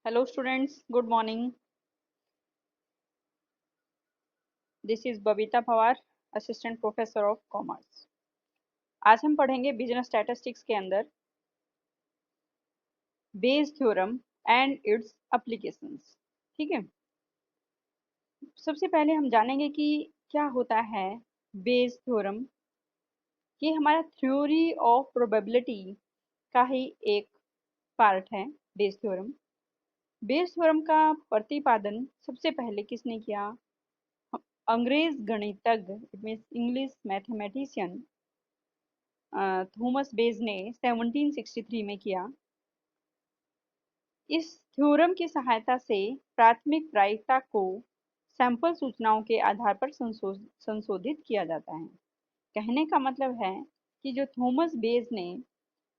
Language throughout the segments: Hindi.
Hello students, good morning. This is Babita Pawar, Assistant Professor of Commerce. आज हम पढ़ेंगे बिजनेस स्टैटिस्टिक्स के अंदर Bayes theorem and it's applications. ठीक है, सबसे पहले हम जानेंगे कि क्या होता है बेस थ्योरम। ये हमारा थ्योरी ऑफ प्रोबेबिलिटी का ही एक पार्ट है। बेस थ्योरम का प्रतिपादन सबसे पहले किसने किया? अंग्रेज गणितज्ञ, it means English mathematician Thomas Bayes ने 1763 में किया। इस थ्योरम की सहायता से प्राथमिक प्रायिकता को सैंपल सूचनाओं के आधार पर संशोधित किया जाता है। कहने का मतलब है कि जो थॉमस बेज ने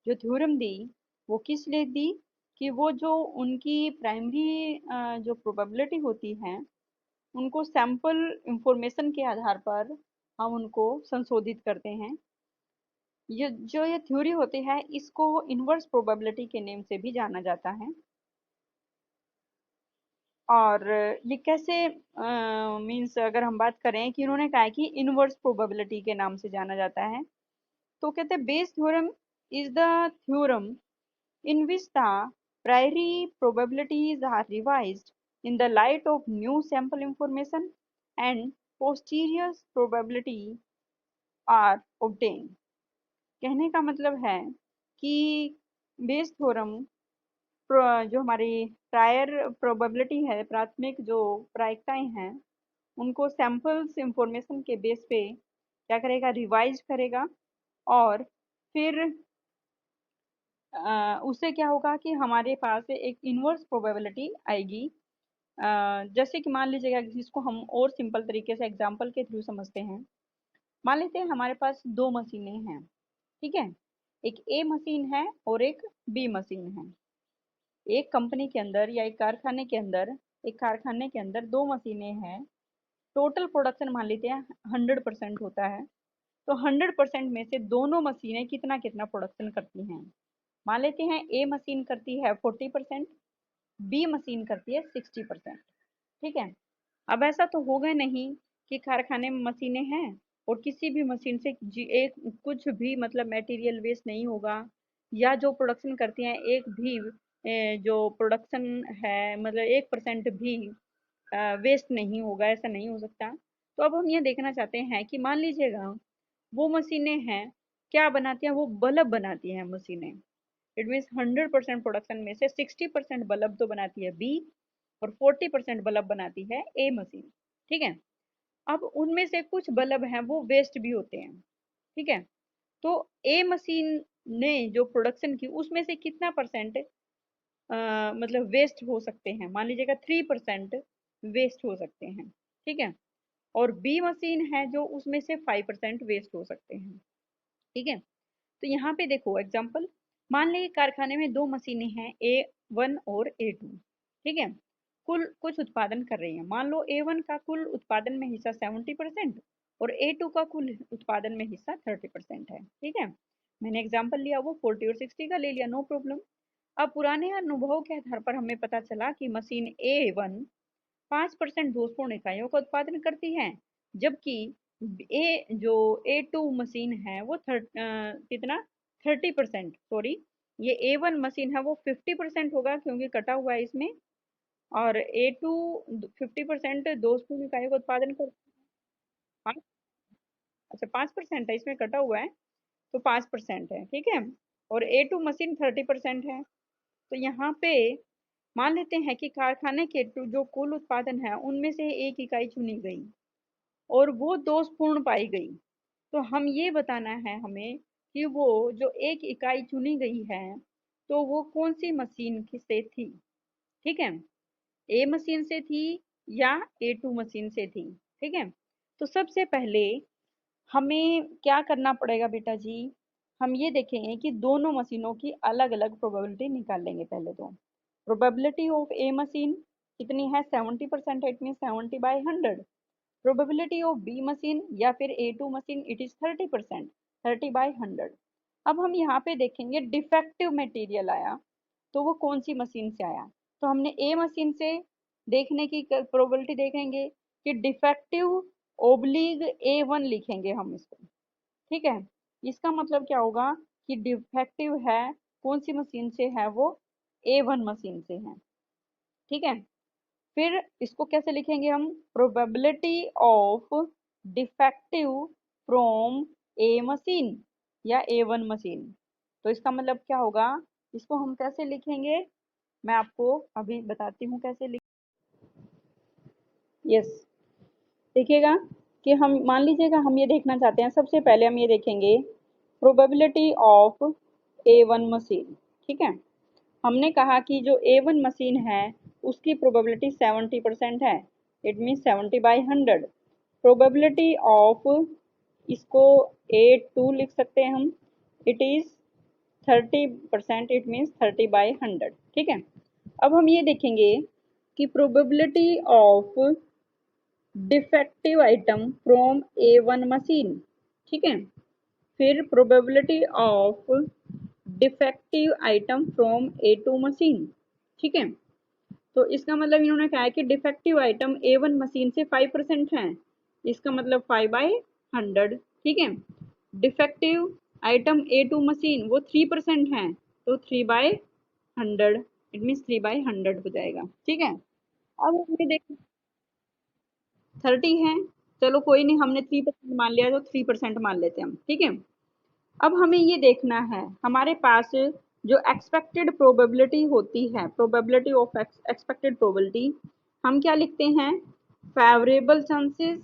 जो थ्योरम दी वो किस लिए दी कि वो जो उनकी प्राइमरी जो प्रोबेबिलिटी होती है उनको सैंपल इंफॉर्मेशन के आधार पर हम उनको संशोधित करते हैं। ये थ्योरी होती है इसको इनवर्स प्रोबेबिलिटी के नेम से भी जाना जाता है। और ये कैसे मीन्स अगर हम बात करें कि इन्होंने कहा है कि इनवर्स प्रोबेबिलिटी के नाम से जाना जाता है, तो कहते हैं Bayes theorem is the theorem in which the priori probabilities are revised in the light of new sample information and posterior probability are obtained। कहने का मतलब है कि बेस थ्योरम जो हमारी प्रायर प्रोबेबिलिटी है, प्राथमिक जो प्रायिकताएं हैं, उनको सैंपल्स इंफॉर्मेशन के बेस पे क्या करेगा? रिवाइज करेगा। और फिर उससे क्या होगा कि हमारे पास एक इनवर्स प्रोबेबिलिटी आएगी। जैसे कि मान लीजिएगा, जिसको हम और सिंपल तरीके से एग्जांपल के थ्रू समझते हैं। मान लेते हैं हमारे पास दो मशीनें हैं, ठीक है, एक ए मशीन है और एक बी मशीन है। एक कंपनी के अंदर या एक कारखाने के अंदर दो मशीनें हैं। टोटल प्रोडक्शन मान लेते हैं 100% होता है, तो 100% में से दोनों मशीनें कितना कितना प्रोडक्शन करती हैं? मान लेते हैं ए मशीन करती है 40%, बी मशीन करती है 60%। ठीक है, अब ऐसा तो होगा नहीं कि कारखाने में मशीनें हैं और किसी भी मशीन से एक कुछ भी मतलब मटेरियल वेस्ट नहीं होगा, या जो प्रोडक्शन करती हैं एक भी जो प्रोडक्शन है मतलब 1% भी वेस्ट नहीं होगा, ऐसा नहीं हो सकता। तो अब हम ये देखना चाहते हैं कि मान लीजिएगा वो मशीनें हैं, क्या बनाती हैं? वो बल्ब बनाती हैं मशीनें। इट मीन्स 100% प्रोडक्शन में से 60% बल्ब तो बनाती है बी और 40% बल्ब बनाती है ए मशीन। ठीक है, अब उनमें से कुछ बल्ब हैं वो वेस्ट भी होते हैं। ठीक है, तो ए मशीन ने जो प्रोडक्शन की उसमें से कितना परसेंट मतलब वेस्ट हो सकते हैं? मान लीजिएगा 3% वेस्ट हो सकते हैं। ठीक है, और बी मशीन है जो उसमें से 5% वेस्ट हो सकते हैं। ठीक है, तो यहाँ पे देखो एग्जाम्पल, मान लीजिए कारखाने में दो मशीनें हैं A1 और A2। ठीक है, कुल कुछ उत्पादन कर रही है। मान लो A1 का कुल उत्पादन में हिस्सा 70% और A2 का कुल उत्पादन में हिस्सा 30% है। ठीक है, मैंने एग्जाम्पल लिया वो 40 और 60 का ले लिया, नो प्रॉब्लम। अब पुराने अनुभव के आधार पर हमें पता चला कि मशीन A1 5% दोषपूर्ण इकाइयों का उत्पादन करती है, जबकि A2 मशीन है वो कितना 30%, सॉरी ये A1 मशीन है वो 50% होगा क्योंकि कटा हुआ है इसमें, और A2 50% दोषपूर्ण इकाइयों का उत्पादन कर। हाँ, अच्छा 5% है, इसमें कटा हुआ है तो 5% है। ठीक है, और A2 मशीन 30% है। तो यहाँ पे मान लेते हैं कि कारखाने के जो कुल उत्पादन है उनमें से एक इकाई चुनी गई और वो दोषपूर्ण पाई गई। तो हम ये बताना है हमें कि वो जो एक इकाई चुनी गई है तो वो कौन सी मशीन से थी। ठीक है, ए मशीन से थी या A2 मशीन से थी। ठीक है, तो सबसे पहले हमें क्या करना पड़ेगा बेटा जी? हम ये देखेंगे कि दोनों मशीनों की अलग अलग प्रोबेबिलिटी निकाल लेंगे। पहले तो प्रोबेबिलिटी ऑफ ए मशीन कितनी है? 70%, it mean 70/100। Probability of B machine या फिर A2 मशीन इट इज 30%, 30/100। अब हम यहाँ पे देखेंगे डिफेक्टिव मटेरियल आया तो वो कौन सी मशीन से आया? तो हमने ए मशीन से देखने की प्रोबेबिलिटी देखेंगे कि डिफेक्टिव ओब्लिग A1 लिखेंगे हम इसको। ठीक है, इसका मतलब क्या होगा कि डिफेक्टिव है कौन सी मशीन से है, वो A1 मशीन से है। ठीक है, फिर इसको कैसे लिखेंगे हम, probability of defective from A machine या A1 मशीन। तो इसका मतलब क्या होगा, इसको हम कैसे लिखेंगे, मैं आपको अभी बताती हूँ कैसे लिख। यस, देखिएगा कि हम मान लीजिएगा हम ये देखना चाहते हैं, सबसे पहले हम ये देखेंगे प्रोबेबिलिटी ऑफ A1 मशीन। ठीक है, हमने कहा कि जो A1 मशीन है उसकी प्रोबेबिलिटी 70% है, इट मीन्स 70/100। प्रोबेबिलिटी ऑफ, इसको A2 लिख सकते हैं हम, इट इज 30%, इट मीन्स 30/100। ठीक है, अब हम ये देखेंगे कि probability of defective item from A1 machine. ठीक है, फिर probability of defective item from A2 machine. ठीक है, तो इसका मतलब इन्होंने कहा है कि डिफेक्टिव आइटम A1 मशीन से 5% है, इसका मतलब 5/100। ठीक है, डिफेक्टिव आइटम A2 मशीन वो 3% है, तो 3/100, इट मीन्स 3/100 हो जाएगा। ठीक है, अब हमने देख 30 है, चलो कोई नहीं, हमने 3% मान लिया तो 3% मान लेते हैं हम। ठीक है, अब हमें ये देखना है हमारे पास जो एक्सपेक्टेड प्रोबेबिलिटी होती है, प्रोबेबिलिटी ऑफ एक्सपेक्टेड प्रोबेबिलिटी, हम क्या लिखते हैं, फेवरेबल चांसेस,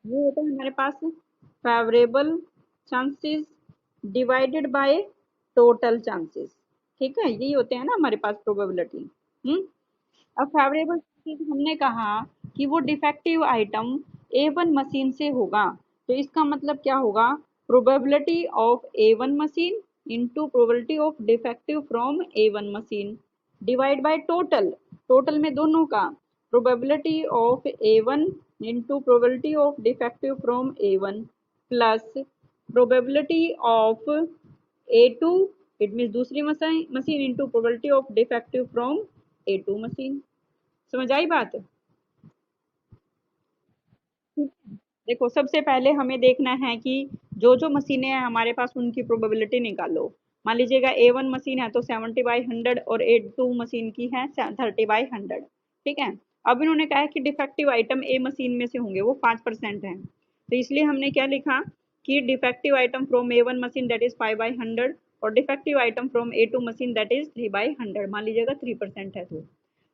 वो होता है हमारे पास favourable chances divided by total chances. ठीक है, यही होते हैं ना हमारे पास प्रोबेबिलिटी। अब फेवरेबल चांसेस हमने कहा कि वो डिफेक्टिव आइटम A1 मशीन से होगा, तो इसका मतलब क्या होगा, probability of A1 machine into probability of defective from A1 machine divide by total, total में दोनों का, probability of A1 into probability of defective from A1 plus probability of A2, it mean दूसरी machine into probability of defective from A2 machine. समझ आई बात। देखो सबसे पहले हमें देखना है कि जो जो मशीनें हैं हमारे पास उनकी प्रोबेबिलिटी निकालो। मान लीजिएगा A1 मशीन है तो 70/100 और A2 मशीन की है 30/100। ठीक है, अब इन्होंने कहा है कि डिफेक्टिव आइटम ए मशीन में से होंगे, वो 5% है, तो इसलिए हमने क्या लिखा कि defective item from A1 machine that is 5/100 और defective item from A2 machine that is 3/100। मान लीजिएगा 3% है तो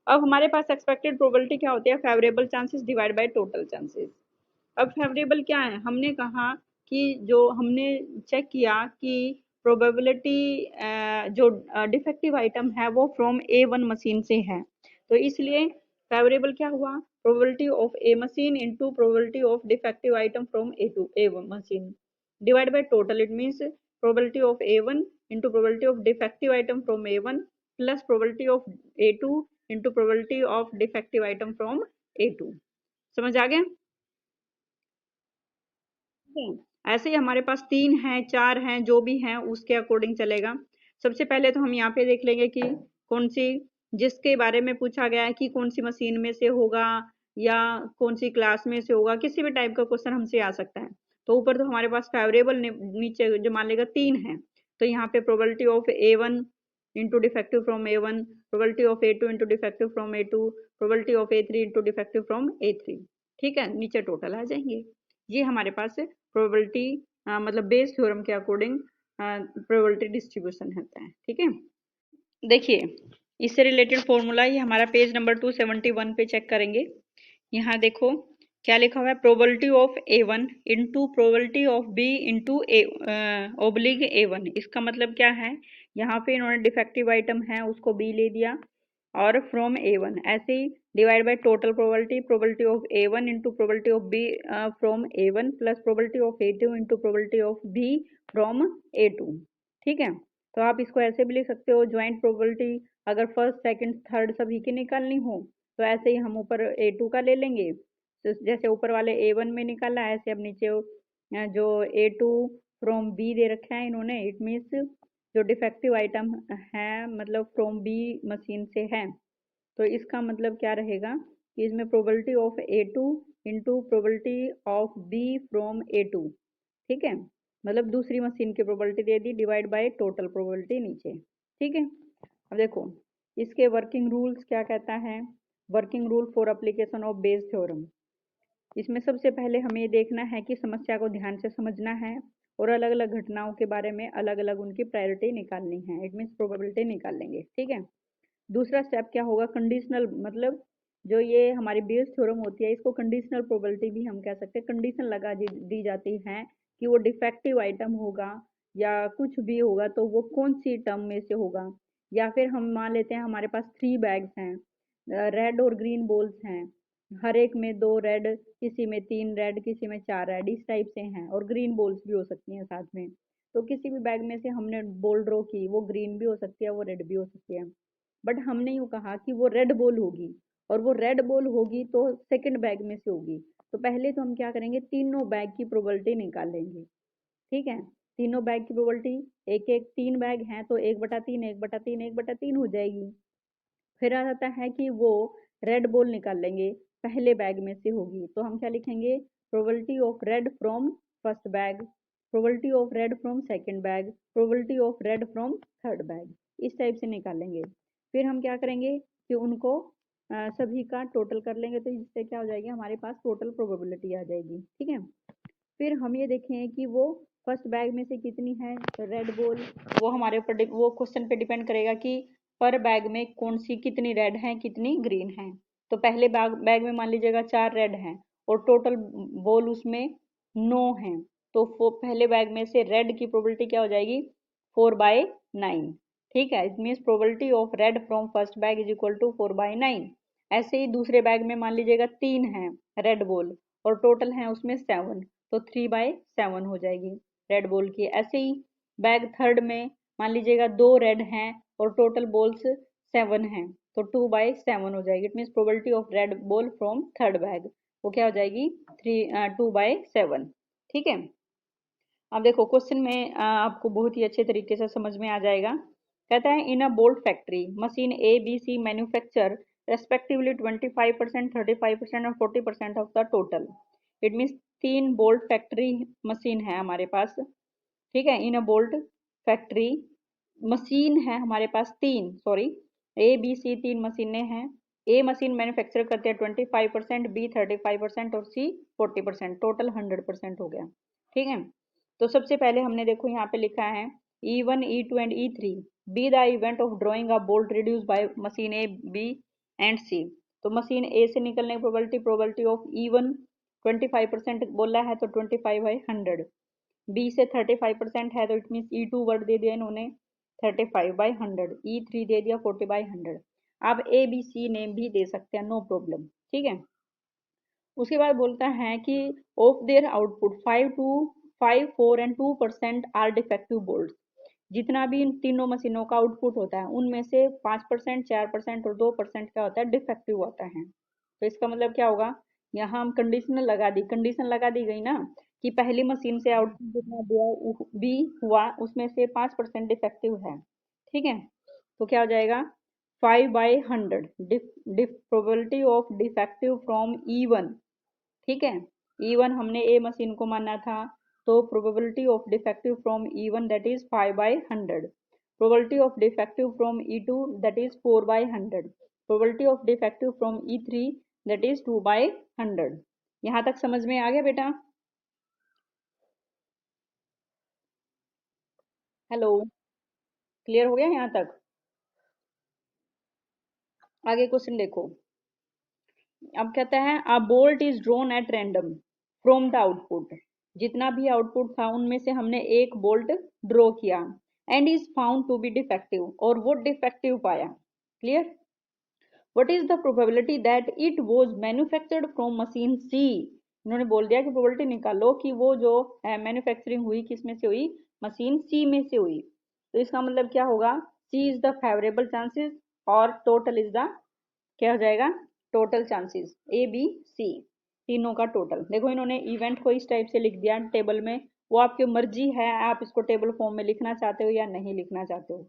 अब हमारे पास एक्सपेक्टेड प्रोबेबिलिटी क्या होती है, favourable chances divide by total chances. अब फेवरेबल क्या है, हमने कहा कि जो हमने चेक किया कि प्रोबेबिलिटी जो डिफेक्टिव आइटम है वो फ्रॉम A1 मशीन से है, तो इसलिए फेवरेबल क्या हुआ, probability of A machine into probability of defective item from A1 machine divide by total, it means probability of A1 into probability of defective item from A1 plus probability of A2 into probability of defective item from A2। समझ आ गया। ऐसे ही हमारे पास 3 हैं 4 हैं, जो भी हैं उसके अकॉर्डिंग चलेगा। सबसे पहले तो हम यहाँ पे देख लेंगे कि कौन सी, जिसके बारे में पूछा गया है कि कौन सी मशीन में से होगा या कौन सी क्लास में से होगा, किसी भी टाइप का क्वेश्चन हमसे आ सकता है। तो ऊपर तो हमारे पास फेवरेबल, नीचे जो मान लेगा 3 है, तो यहाँ पे probability of A1 into defective from A1, probability of A2 into defective from A2, probability of A3 into defective from A3। ठीक है, नीचे टोटल आ जाएंगे। ये हमारे पास प्रोबेबिलिटी मतलब बेस थ्योरम के अकॉर्डिंग प्रोबेबिलिटी डिस्ट्रीब्यूशन होता है। ठीक है, देखिए इससे रिलेटेड फॉर्मूला ये हमारा पेज नंबर 271 पे चेक करेंगे। यहाँ देखो क्या लिखा हुआ है, probability of A1 into probability of B into ओब्लिग A1। इसका मतलब क्या है, यहाँ पे इन्होंने डिफेक्टिव आइटम है उसको B ले दिया और फ्रॉम A1, ऐसे ही divide by total probability, probability of A1 into probability of B from A1 plus probability of A2 into probability of B from A2। ठीक है, तो आप इसको ऐसे भी लिख सकते हो, ज्वाइंट प्रोबेबिलिटी अगर फर्स्ट सेकंड थर्ड सभी की निकालनी हो तो ऐसे ही हम ऊपर A2 का ले लेंगे, तो जैसे ऊपर वाले A1 में निकाला ऐसे अब नीचे जो A2 फ्रॉम B दे रखा है इन्होंने, इट मीन्स जो डिफेक्टिव आइटम है मतलब फ्रॉम B मशीन से है, तो इसका मतलब क्या रहेगा कि इसमें probability of A2 into probability of B from A2, ठीक है, मतलब दूसरी मशीन की probability they the divide by total probability नीचे, ठीक है। अब देखो इसके वर्किंग रूल्स क्या कहता है, working rule for application of Bayes theorem. इसमें सबसे पहले हमें ये देखना है कि समस्या को ध्यान से समझना है और अलग अलग घटनाओं के बारे में अलग अलग उनकी प्रायोरिटी निकालनी है, इट मीन्स प्रोबेबिलिटी निकाल लेंगे, ठीक है। दूसरा स्टेप क्या होगा, कंडीशनल, मतलब जो ये हमारी बेस थ्योरम होती है इसको कंडीशनल प्रोबेबिलिटी भी हम कह सकते हैं। कंडीशन लगा दी जाती है कि वो डिफेक्टिव आइटम होगा या कुछ भी होगा तो वो कौन सी टर्म में से होगा। या फिर हम मान लेते हैं हमारे पास 3 बैग्स हैं, रेड और ग्रीन बॉल्स हैं, हर एक में 2 रेड, किसी में 3 रेड, किसी में 4 रेड, इस टाइप से हैं, और ग्रीन बॉल्स भी हो सकती हैं साथ में। तो किसी भी बैग में से हमने बॉल ड्रॉ की, वो ग्रीन भी हो सकती है, वो रेड भी हो सकती है, बट हमने यूँ कहा कि वो रेड बॉल होगी, और वो रेड बॉल होगी तो सेकंड बैग में से होगी। तो पहले तो हम क्या करेंगे, तीनों बैग की प्रोबेबिलिटी निकाल लेंगे, ठीक है। तीनों बैग की प्रोबेबिलिटी, एक एक 3 बैग हैं तो 1/3 1/3 1/3 हो जाएगी। फिर आ जाता है कि वो रेड बॉल निकाल लेंगे, पहले बैग में से होगी, तो हम क्या लिखेंगे, probability of red from first bag, probability of red from second bag, probability of red from third bag, इस टाइप से निकालेंगे। फिर हम क्या करेंगे कि उनको सभी का टोटल कर लेंगे, तो इससे क्या हो जाएगी, हमारे पास टोटल प्रोबेबिलिटी आ जाएगी, ठीक है। फिर हम ये देखें कि वो फर्स्ट बैग में से कितनी है रेड बॉल, वो हमारे ऊपर वो क्वेश्चन पे डिपेंड करेगा कि पर बैग में कौन सी कितनी रेड है कितनी ग्रीन है। तो पहले बैग में मान लीजिएगा 4 रेड हैं और टोटल बॉल उसमें 9 हैं, तो पहले बैग में से रेड की प्रोबेबिलिटी क्या हो जाएगी, 4/9, ठीक है। It means probability of red from first bag is equal to 4/9। ऐसे ही दूसरे बैग में मान लीजिएगा 3 हैं रेड बॉल और टोटल है उसमें 7, तो 3/7 हो जाएगी रेड बॉल की। ऐसे ही बैग थर्ड में मान लीजिएगा 2 रेड हैं और टोटल बॉल्स 7 हैं, तो 2/7 हो जाएगी। It means probability of red ball from third bag वो क्या हो जाएगी, 2/7, ठीक है। अब देखो क्वेश्चन में आपको बहुत ही अच्छे तरीके से समझ में आ जाएगा। कहता है in a bolt factory machine A B C manufacture respectively 25%, 35% और 40% of the total. It means 3 bolt factory machine है हमारे पास, ठीक है। In a bolt factory machine है हमारे पास 3, सॉरी, ए बी सी 3 मशीनें हैं। ए मशीन मैन्युफैक्चर करते हैं 25%, बी 35% और सी 40%, टोटल 100% हो गया, ठीक है। तो सबसे पहले हमने देखो यहाँ पे लिखा है E1, E2 and E3 be the event of drawing a bolt reduce by machine A B and C. तो मशीन ए से निकलने की प्रोबेबिलिटी ऑफ E1 25% बोला है तो 25/100, बी से 35% है तो इट मीन E2 वर्ड दे दिया इन्होंने 35/100, E3 दे दिया 40/100। आप ए बी सी नेम भी दे सकते हैं, नो प्रॉब्लम, ठीक है। उसके बाद बोलता है कि of their output 5, 4 and 2% are defective bolt. जितना भी इन तीनों मशीनों का आउटपुट होता है उनमें से 5%, 4% और 2% क्या होता है, डिफेक्टिव होता है। तो इसका मतलब क्या होगा, यहाँ हम कंडीशन लगा दी गई ना कि पहली मशीन से आउटपुट जितना दिया भी हुआ उसमें से 5% डिफेक्टिव है, ठीक है। तो क्या हो जाएगा 5/100 probability of defective from E1, ठीक है। E1 हमने ए मशीन को माना था, तो probability of defective from E1 that is 5/100, probability of defective from E2 that is 4/100, probability of defective from E3 that is 2/100। यहाँ तक समझ में आ गया बेटा? हेलो, क्लियर हो गया यहाँ तक? आगे क्वेश्चन देखो। अब कहता है a bolt is drawn at random from the output. जितना भी आउटपुट था उनमें से हमने एक बोल्ट ड्रॉ किया and is found to be defective, और वो डिफेक्टिव पाया, clear. What is the probability that it was manufactured from machine C. इन्होंने बोल दिया कि प्रोबेबिलिटी निकालो कि वो जो मैन्युफैक्चरिंग हुई किस में से हुई, मशीन सी में से हुई। तो इसका मतलब क्या होगा, C is the favourable chances और टोटल इज द क्या हो जाएगा, total chances, A B C तीनों का टोटल। देखो इन्होंने इवेंट को इस टाइप से लिख दिया टेबल में, वो आपकी मर्जी है आप इसको टेबल फॉर्म में लिखना चाहते हो या नहीं लिखना चाहते हो।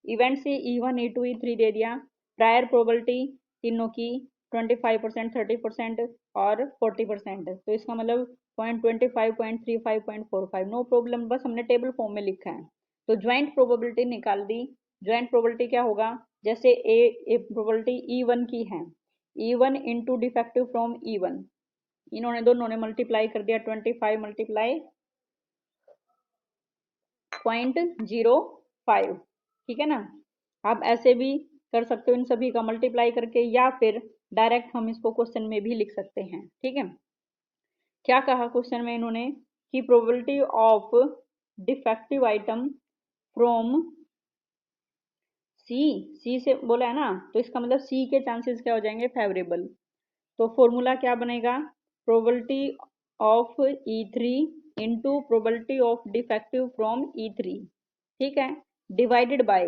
इवेंट से E1, E2, E3 दे दिया प्रायर प्रोबेबिलिटी तीनों की 25%, 30% और 40%। तो इसका मतलब 0.25, 0.35, 0.45, नो प्रॉब्लम, बस हमने टेबल फॉर्म में लिखा है। तो ज्वाइंट प्रोबेबिलिटी निकाल दी। ज्वाइंट प्रोबेबिलिटी क्या होगा, जैसे ए प्रोबेबिलिटी E1 की है, E1 into defective from E1, इन्होंने दोनों ने मल्टीप्लाई कर दिया, 25 मल्टीप्लाई 0.05, ठीक है ना। आप ऐसे भी कर सकते हो इन सभी का मल्टीप्लाई करके, या फिर डायरेक्ट हम इसको क्वेश्चन में भी लिख सकते हैं, ठीक है। क्या कहा क्वेश्चन में इन्होंने कि probability of defective item from C से बोला है ना, तो इसका मतलब सी के चांसेस क्या हो जाएंगे, फेवरेबल। तो फॉर्मूला क्या बनेगा, probability of E3 into probability of defective from E3, ठीक है, डिवाइडेड बाय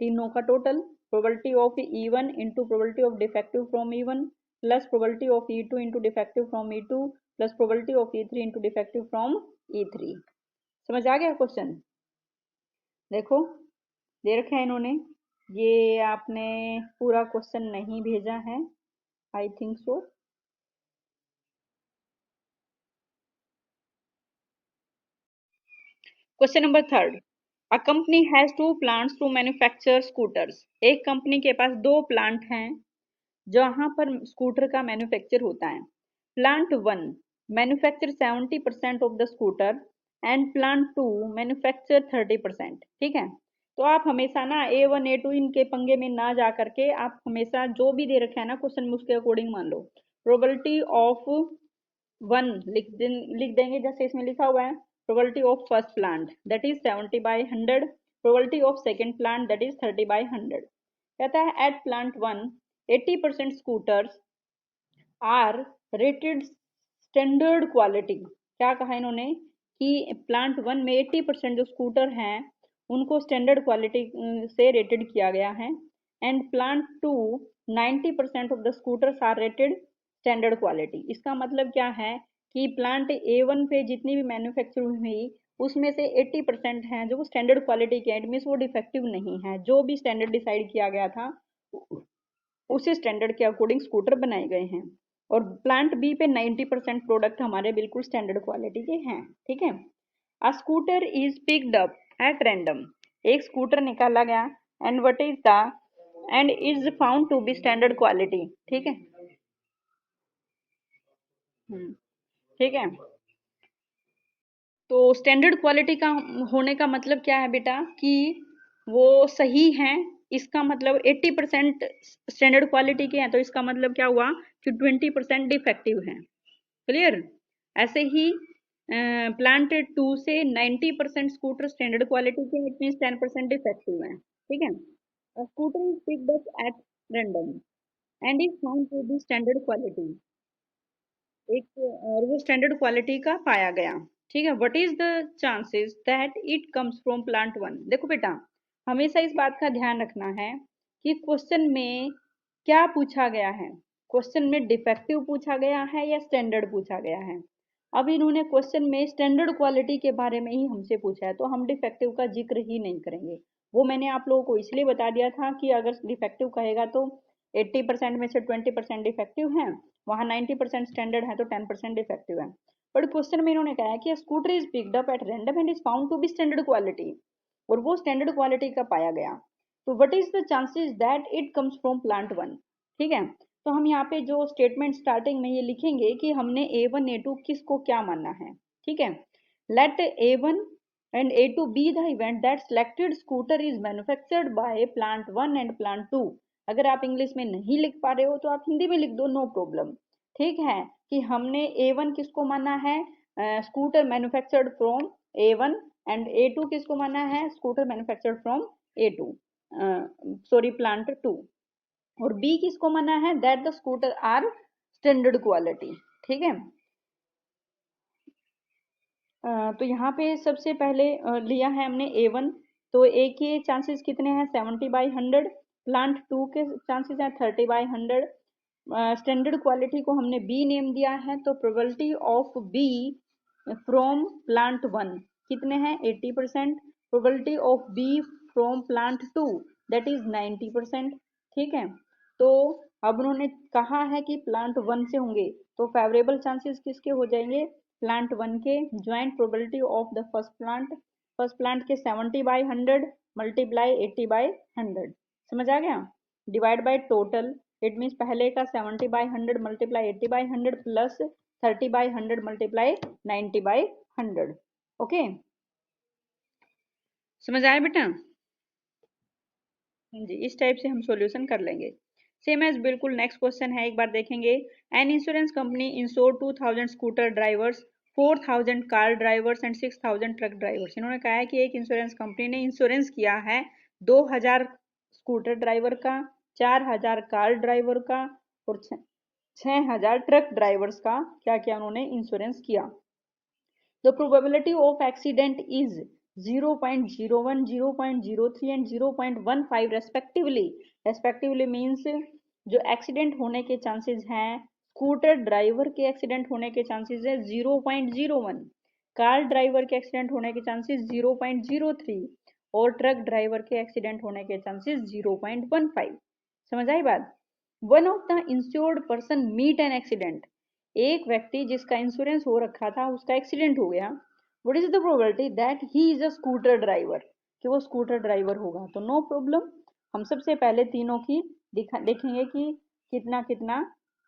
तीनों का total, probability of E1 into probability of defective from E1 plus probability of E2 into defective from E2 plus probability of E3 into defective from E3। समझ आ गया क्वेश्चन। देखो दे रखा है इन्होंने, ये आपने पूरा क्वेश्चन नहीं भेजा है, I think so. Question number third, a company has two plants to manufacture scooters. एक कंपनी के पास दो प्लांट हैं जहां पर स्कूटर का मैन्युफैक्चर होता है। Plant one manufacture 70% of the scooter and plant two manufacture 30%, ठीक है। तो आप हमेशा ना A1 A2 इनके पंगे में ना जा करके, आप हमेशा जो भी दे रखा है ना क्वेश्चन में उसके अकॉर्डिंग मान लो। प्रोबेबिलिटी ऑफ वन लिख देंगे, जैसे इसमें लिखा हुआ है probability of first plant that is 70/100, probability of second plant that is 30/100। कहता है at plant one 80% scooters are rated standard quality. क्या कहा इन्होंने कि प्लांट वन में 80% जो स्कूटर हैं उनको स्टैंडर्ड क्वालिटी से रेटेड किया गया है, and plant two 90% of the scooters are rated standard quality. इसका मतलब क्या है कि प्लांट A1 पे जितनी भी मैन्युफैक्चरिंग हुई उसमें से 80% हैं जो स्टैंडर्ड क्वालिटी के, इट मीन्स वो डिफेक्टिव नहीं है, जो भी स्टैंडर्ड डिसाइड किया गया था उसी स्टैंडर्ड के अकॉर्डिंग स्कूटर बनाए गए हैं। और प्लांट बी पे 90% प्रोडक्ट हमारे बिल्कुल स्टैंडर्ड क्वालिटी के हैं, ठीक है। A scooter is picked up at random, एक स्कूटर निकाला गया and what is the and is found to be standard quality, ठीक है। ठीक है, तो स्टैंडर्ड क्वालिटी का होने का मतलब क्या है बेटा कि वो सही है। इसका मतलब 80% स्टैंडर्ड क्वालिटी के हैं, तो इसका मतलब क्या हुआ कि 20% डिफेक्टिव हैं। क्लियर। ऐसे ही प्लांट टू से 90% स्कूटर स्टैंडर्ड क्वालिटी के, इट मीन 10% डिफेक्टिव हैं, ठीक है। Scooter is picked up at random and is found to be standard quality, एक और वो स्टैंडर्ड क्वालिटी का पाया गया, ठीक है। What is the chances that it comes from plant one. देखो बेटा हमेशा इस बात का ध्यान रखना है कि क्वेश्चन में क्या पूछा गया है, क्वेश्चन में डिफेक्टिव पूछा गया है या स्टैंडर्ड पूछा गया है। अब इन्होंने क्वेश्चन में स्टैंडर्ड क्वालिटी के बारे में ही हमसे पूछा है, तो हम डिफेक्टिव का जिक्र ही नहीं करेंगे। वो मैंने आप लोगों को इसलिए बता दिया था कि अगर डिफेक्टिव कहेगा तो 80% में से 20% डिफेक्टिव है, वहाँ 90% स्टैंडर्ड है तो 10% डिफेक्टिव है। बट क्वेश्चन में इन्होंने कहा है कि scooter is picked up at random and is found to be standard quality, और वो स्टैंडर्ड क्वालिटी का पाया गया। तो what is the chances that it comes from plant one, ठीक है। तो हम यहाँ पे जो स्टेटमेंट स्टार्टिंग में ये लिखेंगे कि हमने A1 A2 किसको क्या मानना है, ठीक है। Let A1 and A2 be the event that selected scooter is manufactured by plant 1 and plant 2। अगर आप इंग्लिश में नहीं लिख पा रहे हो तो आप हिंदी में लिख दो, नो प्रॉब्लम, ठीक है। कि हमने A1 किसको माना है, scooter manufactured from A1, and A2 किसको माना है, scooter manufactured from A2, sorry plant 2। और बी किसको माना है, that the scooter are standard quality, ठीक है। तो यहाँ पे सबसे पहले लिया है हमने A1, तो ए के चांसेस कितने हैं 70/100, प्लांट टू के चांसेस हैं 30/100। स्टैंडर्ड क्वालिटी को हमने बी नेम दिया है, तो probability of B from plant one कितने हैं 80%, probability of B from plant two that is 90%, ठीक है। तो अब उन्होंने कहा है कि प्लांट 1 से होंगे, तो फेवरेबल चांसेस किसके हो जाएंगे? प्लांट 1 के। Joint probability of the first plant के 70/100 मल्टीप्लाई 80/100। समझ आ गया? Divide by total, it means पहले का 70/100 मल्टीप्लाई 80/100 प्लस 30/100 मल्टीप्लाई 90/100। ओके, समझ आया बेटा? हाँ जी, इस टाइप से हम सॉल्यूशन कर लेंगे। सेम एज बिल्कुल नेक्स्ट क्वेश्चन है, एक बार देखेंगे। An insurance company ensure 2000 scooter drivers, 4000 car drivers and 6000 truck drivers. इन्होंने कहा है कि एक इंश्योरेंस कंपनी ने इंश्योरेंस किया है 2000 स्कूटर ड्राइवर का, 4000 कार ड्राइवर का और 6000 ट्रक ड्राइवर्स का क्या क्या उन्होंने इंश्योरेंस किया। The probability of accident is 0.01, 0.03 and 0.15 respectively. Respectively means जो एक्सीडेंट होने के चांसेस हैं, स्कूटर ड्राइवर के एक्सीडेंट होने के चांसेस है 0.01, कार ड्राइवर के एक्सीडेंट होने के चांसेस 0.03 और ट्रक ड्राइवर के एक्सीडेंट होने के चांसेस 0.15। समझ आई बात? One of the insured person meet an accident, एक व्यक्ति जिसका इंश्योरेंस हो रखा था उसका एक्सीडेंट हो गया। What is the probability that he is a scooter driver, कि वो स्कूटर ड्राइवर होगा। तो नो प्रॉब्लम, हम सबसे पहले तीनों की देखेंगे कि कितना कितना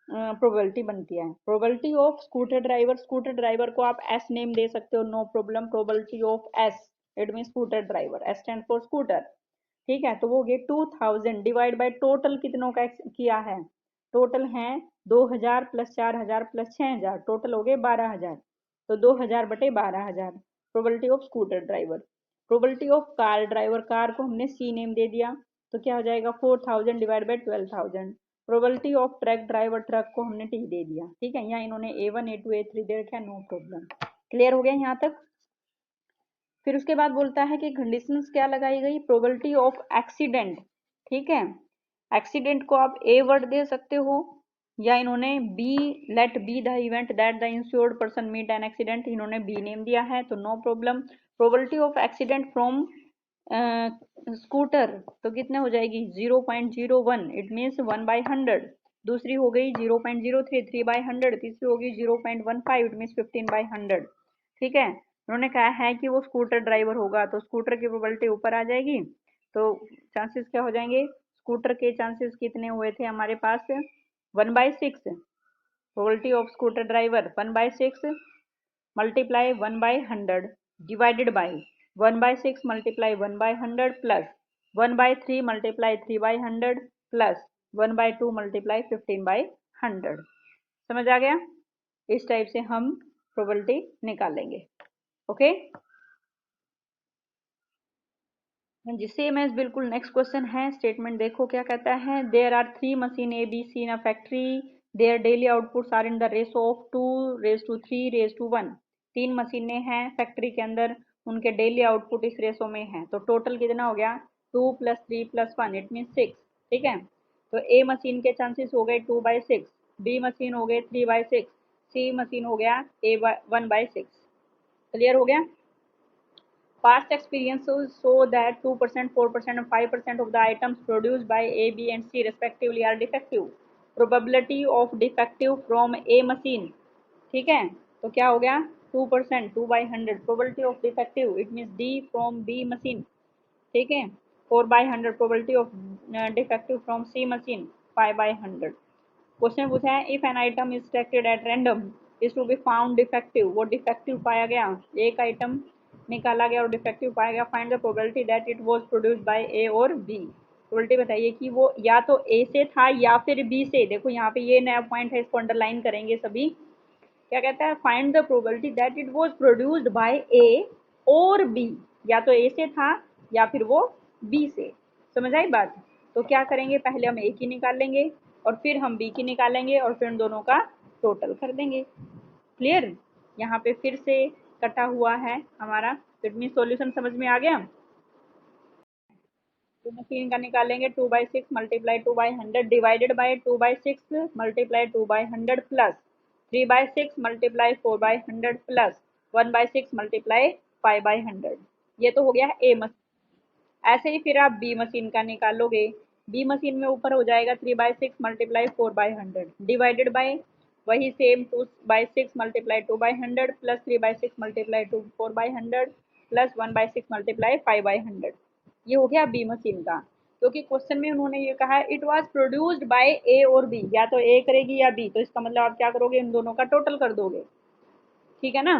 प्रोबेबिलिटी बनती है। प्रोबेबिलिटी ऑफ स्कूटर ड्राइवर को आप एस नेम दे सकते हो, no problem. Probability of S, it mean scooter driver, S stand for scooter. ठीक है, तो वो गए 2000 डिवाइड बाय टोटल कितनों का किया है? टोटल है 2000 प्लस 4000 प्लस 6000, टोटल हो गए 12000। तो 2000 बटे 12000 probability of scooter driver. Probability of car driver, car को हमने सी नेम दे दिया, तो क्या हो जाएगा 4000 divide by 12000। Probability of truck driver, truck को हमने टी दे दिया। ठीक है, यहाँ इन्होंने A1 A2 A3 दे रखा है, नो प्रॉब्लम। क्लियर हो गया यहाँ तक? फिर उसके बाद बोलता है कि कंडीशंस क्या लगाई गई? Probability of accident. ठीक है, एक्सीडेंट को आप ए वर्ड दे सकते हो, या इन्होंने B, let B the event that the insured person meet an accident, इन्होंने बी नेम दिया है, तो no problem. Probability of accident from scooter, तो कितने हो जाएगी? 0.01, इट मीन्स 1/100। दूसरी हो गई 0.03, 3/100। तीसरी होगी 0.15, इट मीन्स 15/100। ठीक है, उन्होंने कहा है कि वो स्कूटर ड्राइवर होगा, तो स्कूटर की प्रोबेबिलिटी ऊपर आ जाएगी, तो चांसेस क्या हो जाएंगे? स्कूटर के चांसेस कितने हुए थे हमारे पास? 1/6। Probability of scooter driver 1/6 multiply 1/100 divided by 1/6 multiply 1/100 plus 1/3 multiply 3/100 plus 1/2 multiply 15/100। समझ आ गया? इस टाइप से हम प्रोबेबिलिटी निकालेंगे। ओके, जिससे मैं बिल्कुल नेक्स्ट क्वेश्चन है। स्टेटमेंट देखो क्या कहता है। There are 3 machine A B C in a factory, their daily outputs are in the ratio of 2:3:1। 3 मशीनें हैं फैक्ट्री के अंदर, उनके डेली आउटपुट इस रेशो में है, तो टोटल कितना हो गया? 2 + 3 + 1, इट मीन 6। ठीक है, तो ए मशीन के चांसेस हो गए 2/6, बी मशीन हो गए 3/6, सी मशीन हो गया 1/6। क्लियर हो गया? Past experiences show that 2%, 4% and 5% of the items produced by A, B and C respectively are defective. Probability of defective from A machine, ठीक है, तो क्या हो गया? 2%, 2/100। Probability of defective, it means D from B machine, ठीक है, 4/100। Probability of defective from C machine, 5/100। Question पूछा है, if an item is selected at random is to be found defective, वो डिफेक्टिव पाया गया, एक आइटम निकाला गया और डिफेक्टिव पाया गया, find the probability that it was produced by A और बी। प्रोबेबिलिटी बताइए कि वो या तो ए से था या फिर बी से। देखो यहाँ पे ये नया पॉइंट है, इसको अंडरलाइन करेंगे सभी। क्या कहता है? Find the probability that it was produced by A और बी, या तो ए से था या फिर वो बी से। समझ आई बात? तो क्या करेंगे, पहले हम ए की निकाल लेंगे और फिर हम बी की निकालेंगे और फिर उन दोनों का टोटल कर देंगे। क्लियर? यहाँ पे फिर से कटा हुआ है हमारा, इट मीन सॉल्यूशन समझ में आ गया। तो मशीन का निकालेंगे 2/6 multiply 2/100 divided by 2/6 multiply 2/100 plus 3/6 multiply 4/100 plus 1/6 multiply 5/100। ये तो हो गया ए मशीन। ऐसे ही फिर आप बी मशीन का निकालोगे, बी मशीन में ऊपर हो जाएगा 3/6 मल्टीप्लाई 4/100 डिवाइडेड बाय वही same 2/6 multiply 2/100 plus 3/6 multiply 4/100 plus 1/6 multiply 5/100। ये हो गया बी मशीन का, क्योंकि क्वेश्चन में उन्होंने ये कहा है it was produced by A और बी, या तो ए करेगी या बी, तो इसका मतलब आप क्या करोगे, इन दोनों का टोटल कर दोगे। ठीक है ना।